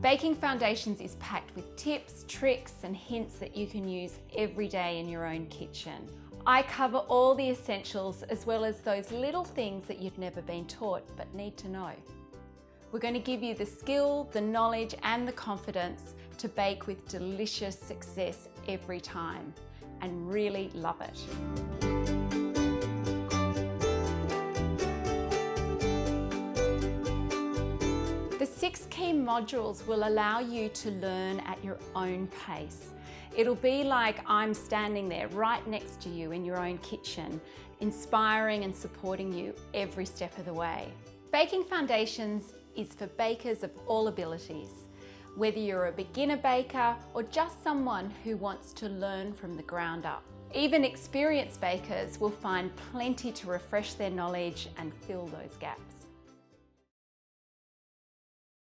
Baking Foundations is packed with tips, tricks and hints that you can use every day in your own kitchen. I cover all the essentials as well as those little things that you've never been taught but need to know. We're going to give you the skill, the knowledge and the confidence to bake with delicious success every time and really love it. The 6 key modules will allow you to learn at your own pace. It'll be like I'm standing there right next to you in your own kitchen, inspiring and supporting you every step of the way. Baking Foundations is for bakers of all abilities, whether you're a beginner baker or just someone who wants to learn from the ground up. Even experienced bakers will find plenty to refresh their knowledge and fill those gaps.